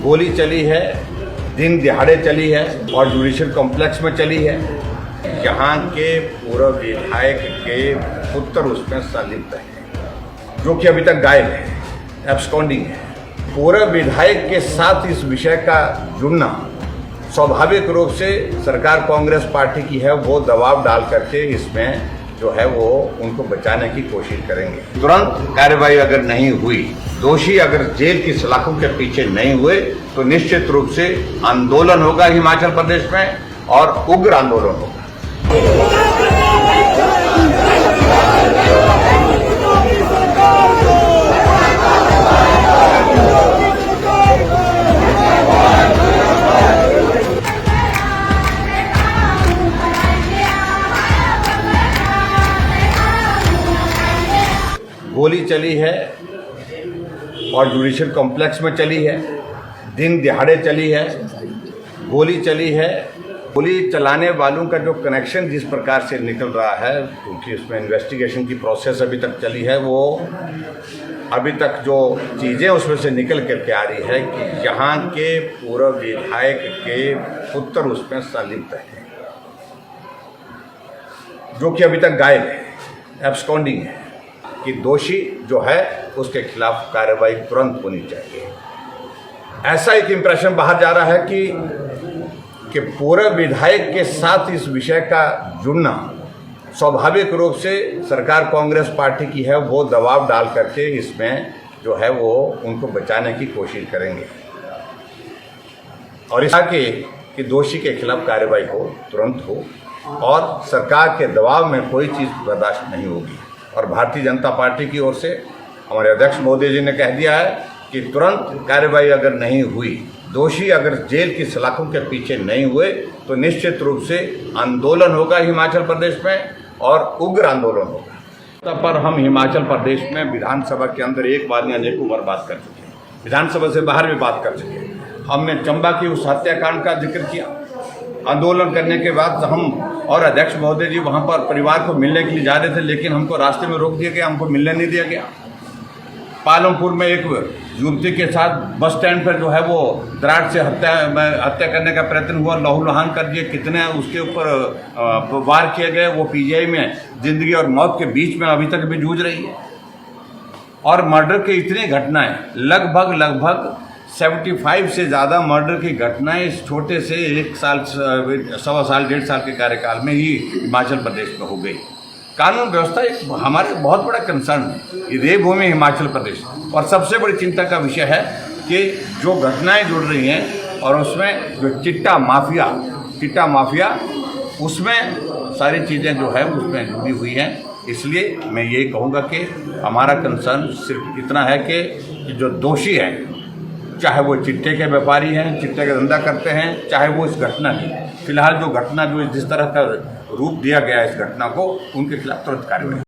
गोली चली है, दिन दिहाड़े चली है और जुडिशियल कॉम्प्लेक्स में चली है। यहाँ के पूर्व विधायक के पुत्र उसमें संलिप्त है, जो कि अभी तक गायब है, एब्सकॉन्डिंग है। पूर्व विधायक के साथ इस विषय का जुड़ना स्वाभाविक रूप से सरकार कांग्रेस पार्टी की है, वो दबाव डाल करके इसमें जो है वो उनको बचाने की कोशिश करेंगे। तुरंत कार्रवाई अगर नहीं हुई, दोषी अगर जेल की सलाखों के पीछे नहीं हुए, तो निश्चित रूप से आंदोलन होगा हिमाचल प्रदेश में और उग्र आंदोलन होगा। गोली चली है और जुडिशियल कॉम्प्लेक्स में चली है, दिन दिहाड़े चली है, गोली चली है। गोली चलाने वालों का जो कनेक्शन जिस प्रकार से निकल रहा है, क्योंकि उसमें इन्वेस्टिगेशन की प्रोसेस अभी तक चली है, वो अभी तक जो चीज़ें उसमें से निकल करके आ रही है कि यहाँ के पूर्व विधायक के पुत्र उसमें संलिप्त है, जो कि अभी तक गायब है, एब्सकॉन्डिंग है, कि दोषी जो है उसके खिलाफ कार्रवाई तुरंत होनी चाहिए। ऐसा एक इंप्रेशन बाहर जा रहा है कि पूर्व विधायक के साथ इस विषय का जुड़ना स्वाभाविक रूप से सरकार कांग्रेस पार्टी की है, वो दबाव डाल करके इसमें जो है वो उनको बचाने की कोशिश करेंगे और इस कि दोषी के खिलाफ कार्रवाई हो, तुरंत हो और सरकार के दबाव में कोई चीज़ बर्दाश्त नहीं होगी। और भारतीय जनता पार्टी की ओर से हमारे अध्यक्ष महोदय जी ने कह दिया है कि तुरंत कार्रवाई अगर नहीं हुई, दोषी अगर जेल की सलाखों के पीछे नहीं हुए, तो निश्चित रूप से आंदोलन होगा हिमाचल प्रदेश में और उग्र आंदोलन होगा। पर हम हिमाचल प्रदेश में विधानसभा के अंदर एक बार नहीं अनेकों बार बात कर चुके हैं, विधानसभा से बाहर भी बात कर चुके हैं। हमने चंबा की उस हत्याकांड का जिक्र किया। आंदोलन करने के बाद हम और अध्यक्ष महोदय जी वहाँ पर परिवार को मिलने के लिए जा रहे थे, लेकिन हमको रास्ते में रोक दिया गया, हमको मिलने नहीं दिया गया। पालमपुर में एक युवती के साथ बस स्टैंड पर जो है वो दरार से हत्या करने का प्रयत्न हुआ, लहूलुहान कर दिए, कितने उसके ऊपर वार किए गए। वो पीजीआई में जिंदगी और मौत के बीच में अभी तक भी जूझ रही है। और मर्डर की इतनी घटनाएं, लगभग 75 से ज़्यादा मर्डर की घटनाएं इस छोटे से 1 साल, 1.25 साल, 1.5 साल के कार्यकाल में ही हिमाचल प्रदेश में हो गई। कानून व्यवस्था एक हमारे बहुत बड़ा कंसर्न है, देवभूमि हिमाचल प्रदेश। और सबसे बड़ी चिंता का विषय है कि जो घटनाएं जुड़ रही हैं और उसमें जो चिट्टा माफिया उसमें सारी चीज़ें जो है उसमें जुड़ी हुई हैं। इसलिए मैं ये कहूँगा कि हमारा कंसर्न सिर्फ इतना है कि जो दोषी हैं, चाहे वो चिट्टे के व्यापारी हैं, चिट्टे का धंधा करते हैं, चाहे वो इस घटना की फिलहाल जो जिस तरह का रूप दिया गया है इस घटना को, उनके खिलाफ तुरंत कार्रवाई।